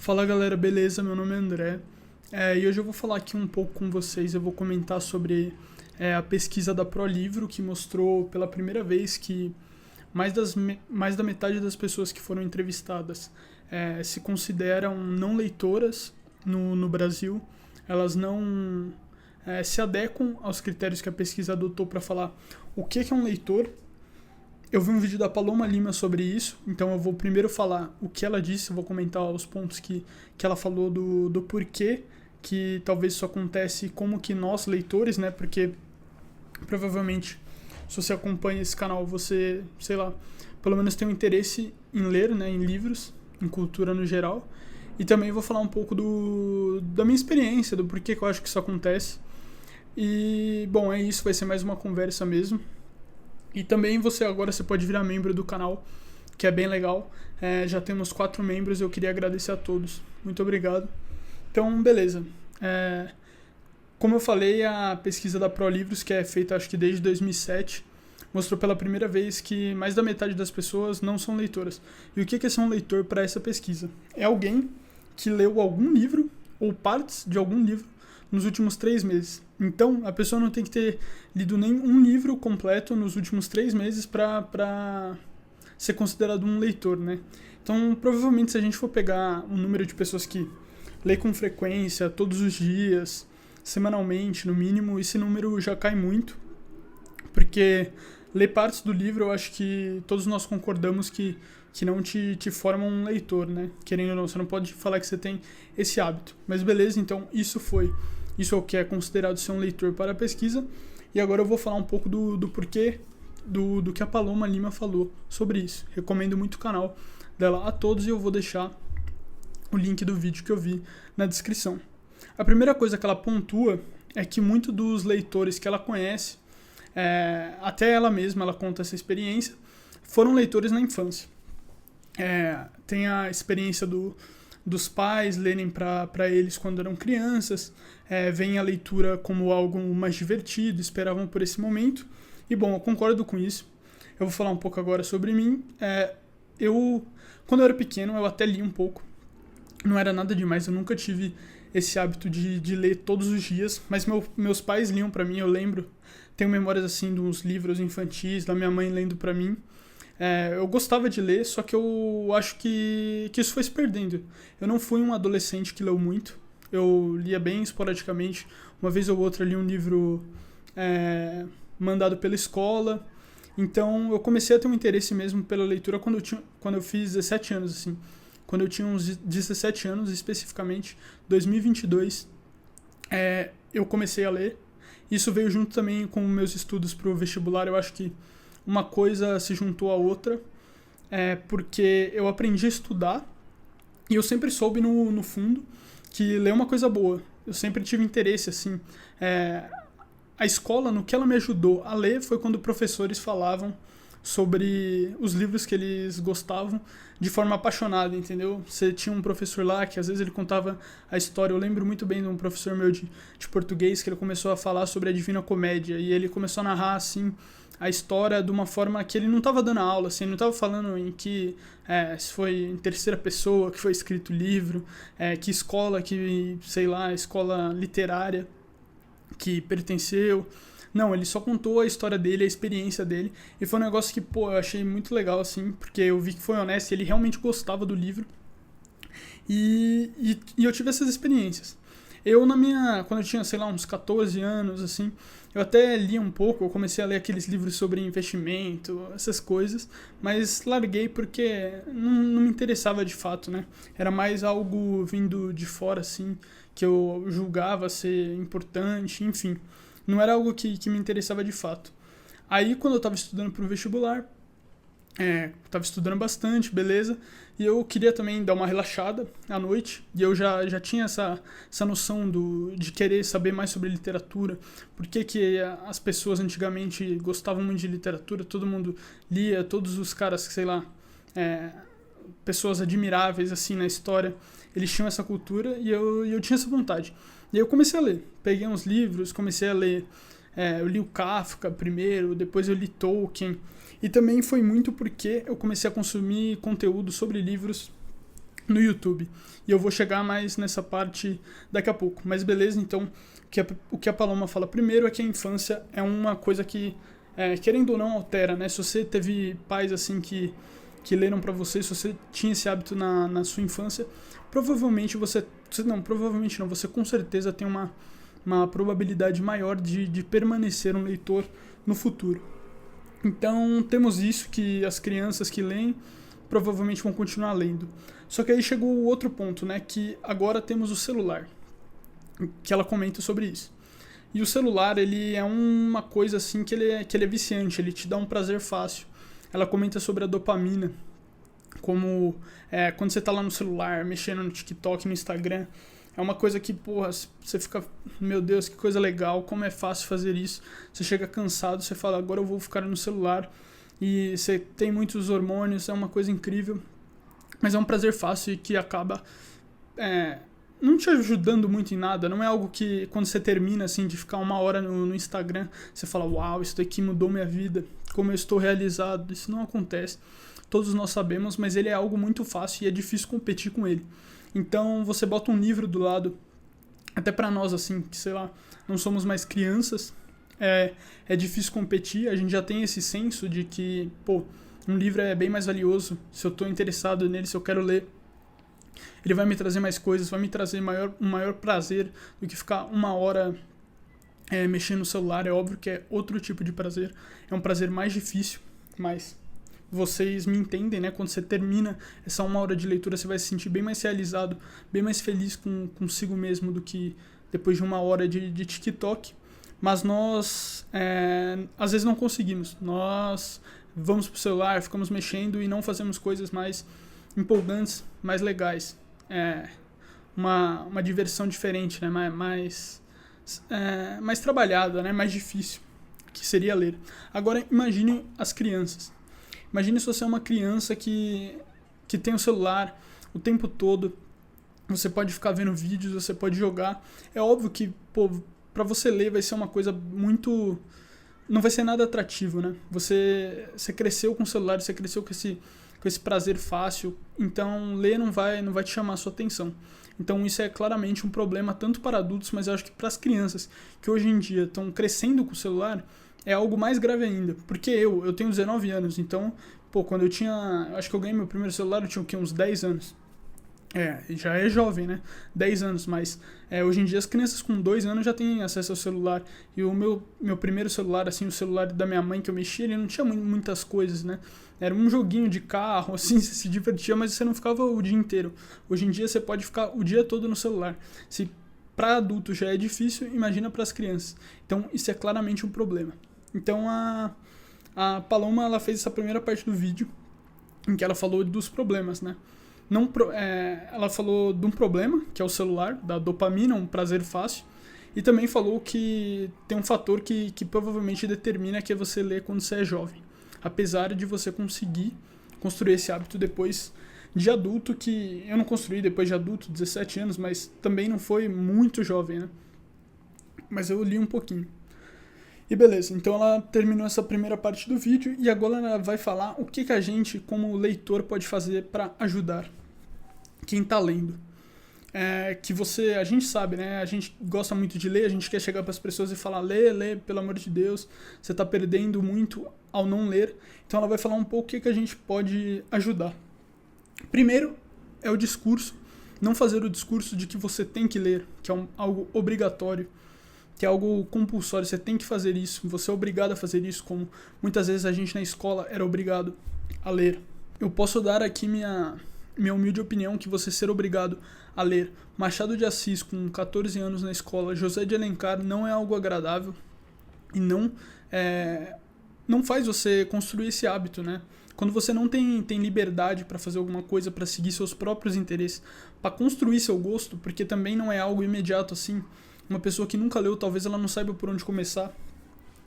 Fala galera, beleza? Meu nome é André e hoje eu vou falar aqui um pouco com vocês. Eu vou comentar sobre a pesquisa da ProLivro, que mostrou pela primeira vez que mais da metade das pessoas que foram entrevistadas se consideram não leitoras no Brasil. Elas não se adequam aos critérios que a pesquisa adotou para falar o que é um leitor. Eu vi um vídeo da Paloma Lima sobre isso, então eu vou primeiro falar o que ela disse, eu vou comentar os pontos que ela falou do porquê que talvez isso acontece e como que nós, leitores, né, porque provavelmente se você acompanha esse canal, você, sei lá, pelo menos tem um interesse em ler, né, em livros, em cultura no geral, e também vou falar um pouco da minha experiência, do porquê que eu acho que isso acontece. E, bom, é isso, vai ser mais uma conversa mesmo. E também você pode virar membro do canal, que é bem legal. Já temos 4 membros, eu queria agradecer a todos. Muito obrigado. Então, beleza. Como eu falei, a pesquisa da ProLivros, que é feita acho que desde 2007, mostrou pela primeira vez que mais da metade das pessoas não são leitoras. E o que é ser um leitor para essa pesquisa? É alguém que leu algum livro ou partes de algum livro nos últimos 3 meses. Então, a pessoa não tem que ter lido nenhum livro completo nos últimos 3 meses para ser considerado um leitor, né? Então, provavelmente, se a gente for pegar um número de pessoas que lê com frequência, todos os dias, semanalmente, no mínimo, esse número já cai muito, porque ler partes do livro, eu acho que todos nós concordamos que não te forma um leitor, né? Querendo ou não, você não pode falar que você tem esse hábito. Mas beleza, então isso é o que é considerado ser um leitor para a pesquisa. E agora eu vou falar um pouco do porquê do que a Paloma Lima falou sobre isso. Recomendo muito o canal dela a todos e eu vou deixar o link do vídeo que eu vi na descrição. A primeira coisa que ela pontua é que muitos dos leitores que ela conhece, até ela mesma, ela conta essa experiência, foram leitores na infância. Tem a experiência dos pais lerem para eles quando eram crianças, vem a leitura como algo mais divertido, esperavam por esse momento. E bom, eu concordo com isso. Eu vou falar um pouco agora sobre mim. Quando eu era pequeno, eu até li um pouco. Não era nada demais, eu nunca tive esse hábito de ler todos os dias, mas meus pais liam para mim, eu lembro. Tenho memórias assim de uns livros infantis, da minha mãe lendo para mim. Eu gostava de ler, só que eu acho que isso foi se perdendo. Eu não fui um adolescente que leu muito. Eu lia bem esporadicamente. Uma vez ou outra li um livro mandado pela escola. Então eu comecei a ter um interesse mesmo pela leitura quando eu fiz 17 anos, assim. Quando eu tinha uns 17 anos, especificamente, 2022, eu comecei a ler. Isso veio junto também com meus estudos para o vestibular. Eu acho que uma coisa se juntou à outra, porque eu aprendi a estudar e eu sempre soube no fundo que ler é uma coisa boa. Eu sempre tive interesse, assim. A escola, no que ela me ajudou a ler, foi quando professores falavam sobre os livros que eles gostavam de forma apaixonada, entendeu? Você tinha um professor lá que às vezes ele contava a história. Eu lembro muito bem de um professor meu de português que ele começou a falar sobre a Divina Comédia e ele começou a narrar assim a história de uma forma que ele não estava dando aula, assim, não estava falando em que se foi em terceira pessoa que foi escrito o livro, que escola, que sei lá, escola literária que pertenceu. Não, ele só contou a história dele, a experiência dele, e foi um negócio que, eu achei muito legal, assim, porque eu vi que foi honesto e ele realmente gostava do livro. E eu tive essas experiências. Quando eu tinha, sei lá, uns 14 anos, assim, eu até lia um pouco, eu comecei a ler aqueles livros sobre investimento, essas coisas, mas larguei porque não me interessava de fato, né? Era mais algo vindo de fora, assim, que eu julgava ser importante, enfim. Não era algo que me interessava de fato. Aí, quando eu estava estudando para o vestibular, estava estudando bastante, beleza, e eu queria também dar uma relaxada à noite, e eu já tinha essa noção de querer saber mais sobre literatura, por que as pessoas antigamente gostavam muito de literatura, todo mundo lia, todos os caras, sei lá, pessoas admiráveis assim na história, eles tinham essa cultura e eu tinha essa vontade. E aí eu comecei a ler, peguei uns livros, comecei a ler, eu li o Kafka primeiro, depois eu li Tolkien, e também foi muito porque eu comecei a consumir conteúdo sobre livros no YouTube. E eu vou chegar mais nessa parte daqui a pouco. Mas beleza, então o que a Paloma fala primeiro é que a infância é uma coisa que, querendo ou não, altera, né? Se você teve pais assim que leram para você, se você tinha esse hábito na sua infância, provavelmente provavelmente não, você com certeza tem uma probabilidade maior de permanecer um leitor no futuro. Então temos isso, que as crianças que leem provavelmente vão continuar lendo. Só que aí chegou o outro ponto, né, que agora temos o celular, que ela comenta sobre isso. E o celular, ele é uma coisa assim que ele é viciante, ele te dá um prazer fácil. Ela comenta sobre a dopamina, como quando você tá lá no celular, mexendo no TikTok, no Instagram, é uma coisa que, porra, você fica, meu Deus, que coisa legal, como é fácil fazer isso. Você chega cansado, você fala, agora eu vou ficar no celular, e você tem muitos hormônios, é uma coisa incrível, mas é um prazer fácil e que acaba não te ajudando muito em nada. Não é algo que, quando você termina assim de ficar 1 hora no Instagram, você fala, uau, isso daqui mudou minha vida, como eu estou realizado. Isso não acontece, todos nós sabemos, mas ele é algo muito fácil e é difícil competir com ele. Então você bota um livro do lado, até pra nós assim, que sei lá, não somos mais crianças, é difícil competir. A gente já tem esse senso de que, pô, um livro é bem mais valioso. Se eu estou interessado nele, se eu quero ler, ele vai me trazer mais coisas, vai me trazer um maior prazer do que ficar 1 hora mexendo no celular. É óbvio que é outro tipo de prazer, é um prazer mais difícil, mas vocês me entendem, né? Quando você termina essa 1 hora de leitura, você vai se sentir bem mais realizado, bem mais feliz consigo mesmo do que depois de 1 hora de TikTok. Mas nós, às vezes, não conseguimos. Nós vamos pro celular, ficamos mexendo e não fazemos coisas mais empolgantes, mais legais. Uma diversão diferente, né? Mais trabalhada, né? Mais difícil, que seria ler. Agora, imagine as crianças. Imagine se você é uma criança que tem o celular o tempo todo. Você pode ficar vendo vídeos, você pode jogar. É óbvio que, pô, pra você ler vai ser uma coisa muito... Não vai ser nada atrativo, né? Você cresceu com o celular, você cresceu com esse prazer fácil. Então, ler não vai te chamar a sua atenção. Então, isso é claramente um problema tanto para adultos, mas eu acho que para as crianças que hoje em dia estão crescendo com o celular, é algo mais grave ainda. Porque eu tenho 19 anos, então, pô, quando eu tinha... Acho que eu ganhei meu primeiro celular, eu tinha o quê? Uns 10 anos. Já é jovem, né? 10 anos, mas hoje em dia as crianças com 2 anos já têm acesso ao celular. E o meu primeiro celular, assim, o celular da minha mãe que eu mexia, ele não tinha muitas coisas, né? Era um joguinho de carro, assim, você se divertia, mas você não ficava o dia inteiro. Hoje em dia você pode ficar o dia todo no celular. Se para adulto já é difícil, imagina para as crianças. Então isso é claramente um problema. Então a Paloma, ela fez essa primeira parte do vídeo em que ela falou dos problemas, né? Ela falou de um problema, que é o celular, da dopamina, um prazer fácil, e também falou que tem um fator que provavelmente determina que é você ler quando você é jovem, apesar de você conseguir construir esse hábito depois de adulto, que eu não construí depois de adulto, 17 anos, mas também não foi muito jovem, né? Mas eu li um pouquinho. E beleza, então ela terminou essa primeira parte do vídeo e agora ela vai falar o que a gente, como leitor, pode fazer para ajudar quem tá lendo. A gente sabe, né? A gente gosta muito de ler, a gente quer chegar para as pessoas e falar, lê, pelo amor de Deus, você tá perdendo muito ao não ler. Então ela vai falar um pouco o que a gente pode ajudar. Primeiro é o discurso, não fazer o discurso de que você tem que ler, que é algo obrigatório, que é algo compulsório, você tem que fazer isso, você é obrigado a fazer isso, como muitas vezes a gente na escola era obrigado a ler. Eu posso dar aqui minha humilde opinião que você ser obrigado a ler Machado de Assis com 14 anos na escola, José de Alencar, não é algo agradável e não faz você construir esse hábito, né? Quando você não tem liberdade para fazer alguma coisa, para seguir seus próprios interesses, para construir seu gosto, porque também não é algo imediato assim. Uma pessoa que nunca leu, talvez ela não saiba por onde começar.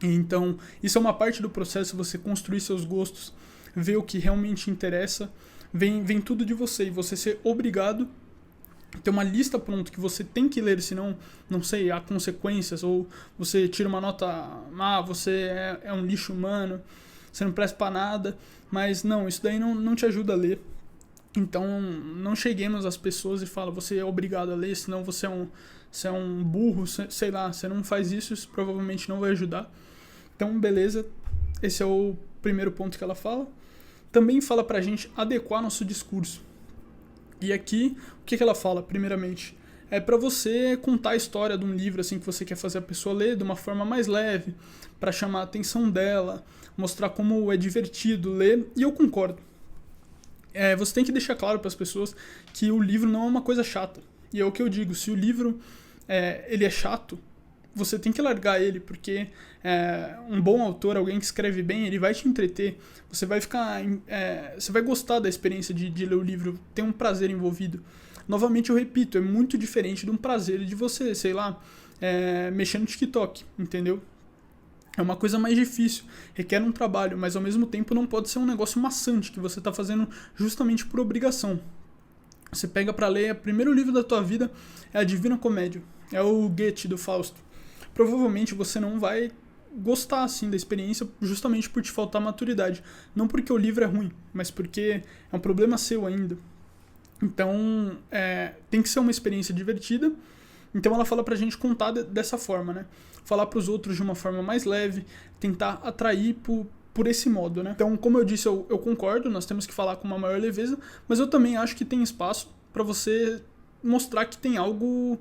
Então, isso é uma parte do processo, você construir seus gostos, ver o que realmente interessa. Vem tudo de você e você ser obrigado a ter uma lista pronta que você tem que ler, senão, não sei, há consequências, ou você tira uma nota, você é um lixo humano, você não presta pra nada, mas não, isso daí não te ajuda a ler. Então, não cheguemos às pessoas e fala, você é obrigado a ler, senão você é um burro, sei lá, você não faz isso, isso provavelmente não vai ajudar. Então, beleza, esse é o primeiro ponto que ela fala. Também fala pra gente adequar nosso discurso. E aqui, o que ela fala, primeiramente? É para você contar a história de um livro assim que você quer fazer a pessoa ler de uma forma mais leve, para chamar a atenção dela, mostrar como é divertido ler, e eu concordo. Você tem que deixar claro para as pessoas que o livro não é uma coisa chata. E é o que eu digo, se o livro ele é chato, você tem que largar ele, porque um bom autor, alguém que escreve bem, ele vai te entreter, você vai ficar, você vai gostar da experiência de ler o livro, tem um prazer envolvido. Novamente eu repito, é muito diferente de um prazer de você, sei lá, mexer no TikTok, entendeu? É uma coisa mais difícil, requer um trabalho, mas ao mesmo tempo não pode ser um negócio maçante que você está fazendo justamente por obrigação. Você pega para ler, o primeiro livro da tua vida é a Divina Comédia, é o Goethe do Fausto. Provavelmente você não vai gostar assim da experiência justamente por te faltar maturidade, não porque o livro é ruim, mas porque é um problema seu ainda. Então, tem que ser uma experiência divertida. Então ela fala pra gente contar dessa forma, né? Falar pros outros de uma forma mais leve, tentar atrair por esse modo, né? Então, como eu disse, eu concordo, nós temos que falar com uma maior leveza, mas eu também acho que tem espaço para você mostrar que tem algo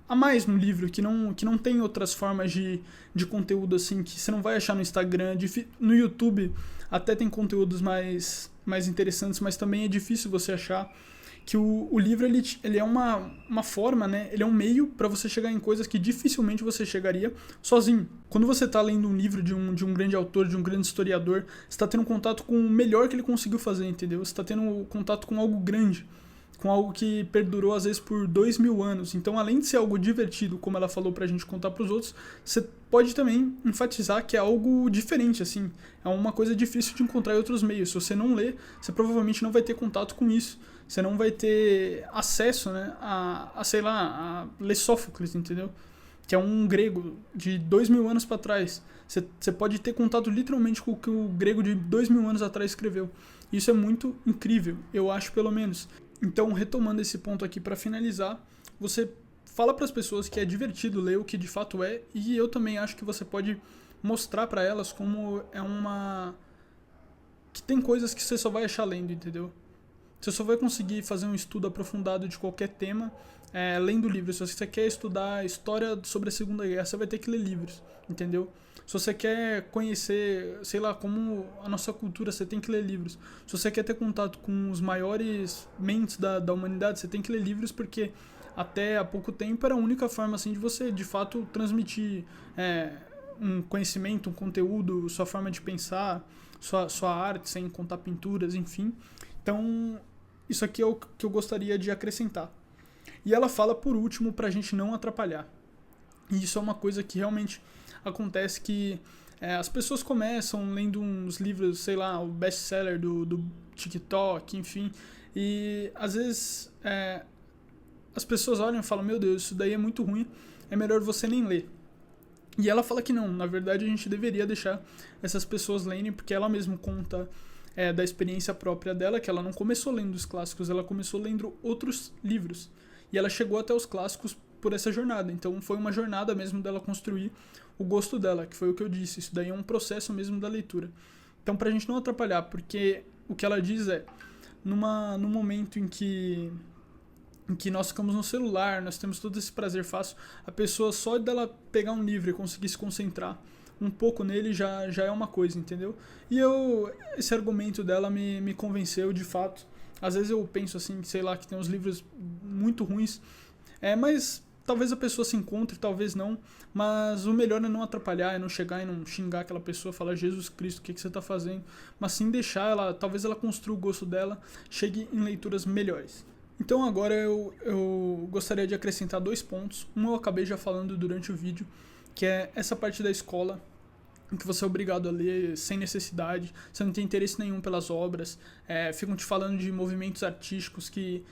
a mais no livro, que não tem outras formas de conteúdo assim, que você não vai achar no Instagram, no YouTube até tem conteúdos mais interessantes, mas também é difícil você achar. Que o livro ele é uma forma, né? Ele é um meio para você chegar em coisas que dificilmente você chegaria sozinho. Quando você está lendo um livro de um grande autor, de um grande historiador, você está tendo contato com o melhor que ele conseguiu fazer, entendeu? Você está tendo contato com algo grande, com algo que perdurou às vezes por 2000 anos. Então, além de ser algo divertido, como ela falou pra gente contar pros outros, você pode também enfatizar que é algo diferente, assim. É uma coisa difícil de encontrar em outros meios. Se você não lê, você provavelmente não vai ter contato com isso. Você não vai ter acesso, né, sei lá, a ler Sófocles, entendeu? Que é um grego de 2000 anos para trás. Você pode ter contato literalmente com o que o grego de 2000 anos atrás escreveu. Isso é muito incrível, eu acho pelo menos. Então, retomando esse ponto aqui para finalizar, você fala para as pessoas que é divertido ler o que de fato é, e eu também acho que você pode mostrar para elas como que tem coisas que você só vai achar lendo, entendeu? Você só vai conseguir fazer um estudo aprofundado de qualquer tema lendo livros. Se você quer estudar história sobre a Segunda Guerra, você vai ter que ler livros, entendeu? Se você quer conhecer, sei lá, como a nossa cultura, você tem que ler livros. Se você quer ter contato com os maiores mentes da humanidade, você tem que ler livros, porque até há pouco tempo era a única forma assim, de você, de fato, transmitir um conhecimento, um conteúdo, sua forma de pensar, sua arte, sem contar pinturas, enfim. Então, isso aqui é o que eu gostaria de acrescentar. E ela fala, por último, pra gente não atrapalhar. E isso é uma coisa que realmente acontece, que as pessoas começam lendo uns livros, sei lá, o best-seller do TikTok, enfim, e às vezes as pessoas olham e falam, meu Deus, isso daí é muito ruim, é melhor você nem ler. E ela fala que não, na verdade a gente deveria deixar essas pessoas lerem, porque ela mesma conta da experiência própria dela, que ela não começou lendo os clássicos, ela começou lendo outros livros. E ela chegou até os clássicos por essa jornada. Então foi uma jornada mesmo dela construir o gosto dela, que foi o que eu disse. Isso daí é um processo mesmo da leitura. Então, pra gente não atrapalhar, porque o que ela diz num momento em que nós ficamos no celular, nós temos todo esse prazer fácil, a pessoa só dela pegar um livro e conseguir se concentrar um pouco nele já é uma coisa, entendeu? E esse argumento dela me convenceu de fato. Às vezes eu penso assim, sei lá, que tem uns livros muito ruins, mas talvez a pessoa se encontre, talvez não, mas o melhor é não atrapalhar, é não chegar e não xingar aquela pessoa, falar, Jesus Cristo, o que você está fazendo? Mas sim deixar ela, talvez ela construa o gosto dela, chegue em leituras melhores. Então agora eu gostaria de acrescentar 2 pontos. Um eu acabei já falando durante o vídeo, que é essa parte da escola, em que você é obrigado a ler sem necessidade, você não tem interesse nenhum pelas obras, ficam te falando de movimentos artísticos que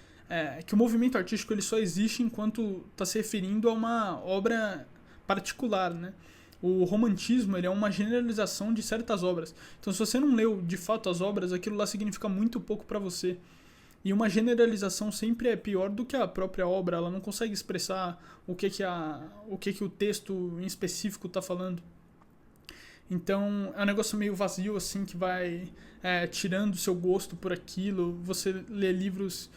o movimento artístico ele só existe enquanto está se referindo a uma obra particular, né? O romantismo, ele é uma generalização de certas obras. Então, se você não leu de fato as obras, aquilo lá significa muito pouco para você. E uma generalização sempre é pior do que a própria obra. Ela não consegue expressar o que o texto em específico está falando. Então, é um negócio meio vazio, assim, que vai tirando o seu gosto por aquilo. Você lê livros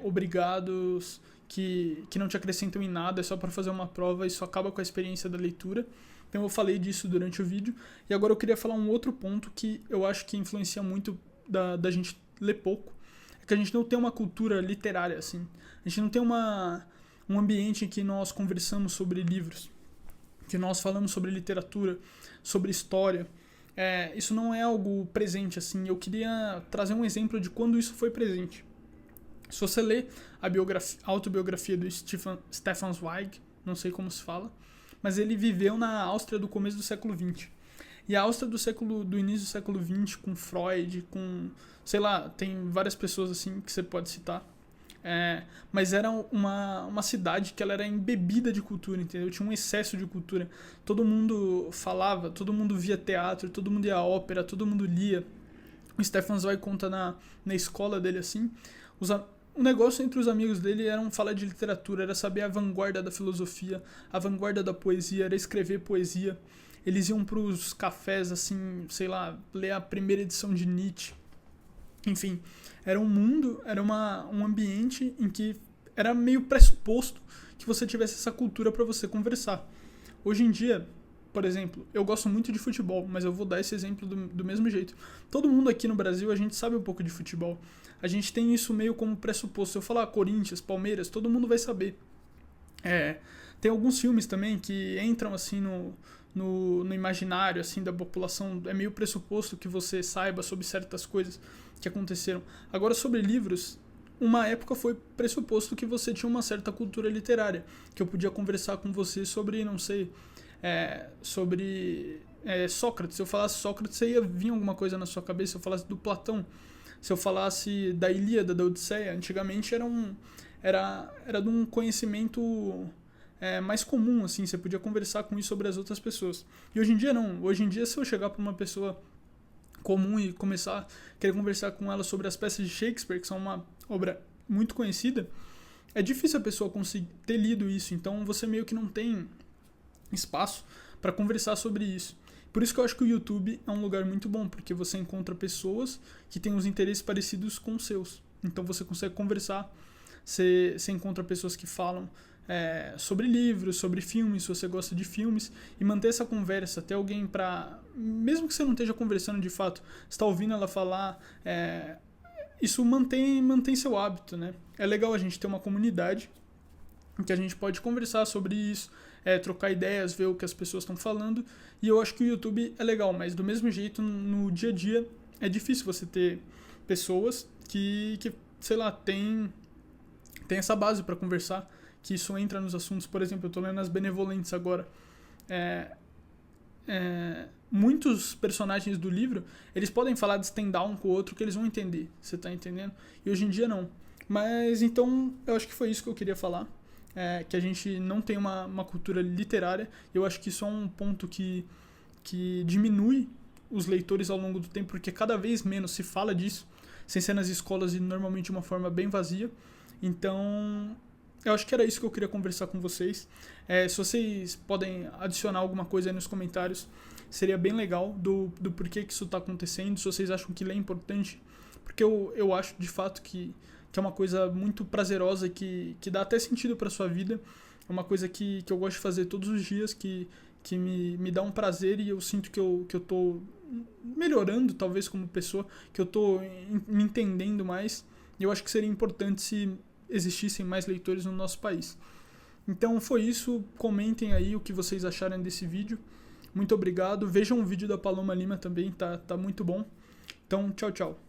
obrigados que não te acrescentam em nada, é só para fazer uma prova, e isso acaba com a experiência da leitura. Então, eu falei disso durante o vídeo. E agora eu queria falar um outro ponto que eu acho que influencia muito da gente ler pouco. É que a gente não tem uma cultura literária, assim. A gente não tem um ambiente em que nós conversamos sobre livros, que nós falamos sobre literatura, sobre história. Isso não é algo presente, assim. Eu queria trazer um exemplo de quando isso foi presente. Se você lê a autobiografia do Stefan Zweig, não sei como se fala, mas ele viveu na Áustria do começo do século XX. E a Áustria do início do século XX, com Freud, com, sei lá, tem várias pessoas assim que você pode citar. Mas era uma cidade que ela era embebida de cultura, entendeu? Tinha um excesso de cultura. Todo mundo falava, todo mundo via teatro, todo mundo ia à ópera, todo mundo lia. O Stefan Zweig conta na escola dele assim. O negócio entre os amigos dele era falar de literatura, era saber a vanguarda da filosofia, a vanguarda da poesia, era escrever poesia. Eles iam pros cafés, assim, sei lá, ler a primeira edição de Nietzsche. Enfim, era um mundo, era um ambiente em que era meio pressuposto que você tivesse essa cultura para você conversar. Hoje em dia, por exemplo, eu gosto muito de futebol, mas eu vou dar esse exemplo do mesmo jeito. Todo mundo aqui no Brasil, a gente sabe um pouco de futebol. A gente tem isso meio como pressuposto. Se eu falar Corinthians, Palmeiras, todo mundo vai saber. Tem alguns filmes também que entram assim no imaginário assim da população. É meio pressuposto que você saiba sobre certas coisas que aconteceram. Agora, sobre livros, uma época foi pressuposto que você tinha uma certa cultura literária, que eu podia conversar com você sobre, não sei, sobre Sócrates. Se eu falasse Sócrates, ia vir alguma coisa na sua cabeça. Se eu falasse do Platão, se eu falasse da Ilíada, da Odisseia, antigamente era de um conhecimento mais comum, assim, você podia conversar com isso sobre as outras pessoas. E hoje em dia não. Hoje em dia, se eu chegar para uma pessoa comum e começar a querer conversar com ela sobre as peças de Shakespeare, que são uma obra muito conhecida, é difícil a pessoa conseguir ter lido isso. Então você meio que não tem espaço para conversar sobre isso. Por isso que eu acho que o YouTube é um lugar muito bom, porque você encontra pessoas que têm os interesses parecidos com os seus. Então você consegue conversar, você encontra pessoas que falam sobre livros, sobre filmes, se você gosta de filmes, e manter essa conversa, ter alguém para, mesmo que você não esteja conversando de fato, você está ouvindo ela falar, isso mantém seu hábito, né? É legal a gente ter uma comunidade em que a gente pode conversar sobre isso, trocar ideias, ver o que as pessoas estão falando, e eu acho que o YouTube é legal, mas do mesmo jeito, no dia a dia, é difícil você ter pessoas que sei lá, tem essa base para conversar, que isso entra nos assuntos. Por exemplo, eu estou lendo As Benevolentes agora. Muitos personagens do livro, eles podem falar de stand-down um com o outro que eles vão entender, você tá entendendo? E hoje em dia não. Mas então, eu acho que foi isso que eu queria falar. Que a gente não tem uma cultura literária. Eu acho que isso é um ponto que diminui os leitores ao longo do tempo, porque cada vez menos se fala disso, sem ser nas escolas e normalmente de uma forma bem vazia. Então, eu acho que era isso que eu queria conversar com vocês. Se vocês podem adicionar alguma coisa aí nos comentários, seria bem legal do porquê que isso está acontecendo, se vocês acham que ler é importante, porque eu acho de fato que é uma coisa muito prazerosa, que dá até sentido para sua vida. É uma coisa que eu gosto de fazer todos os dias, que me dá um prazer, e eu sinto que eu tô melhorando, talvez, como pessoa, que eu tô me entendendo mais. E eu acho que seria importante se existissem mais leitores no nosso país. Então foi isso, comentem aí o que vocês acharem desse vídeo. Muito obrigado, vejam o vídeo da Paloma Lima também, tá muito bom. Então, tchau, tchau.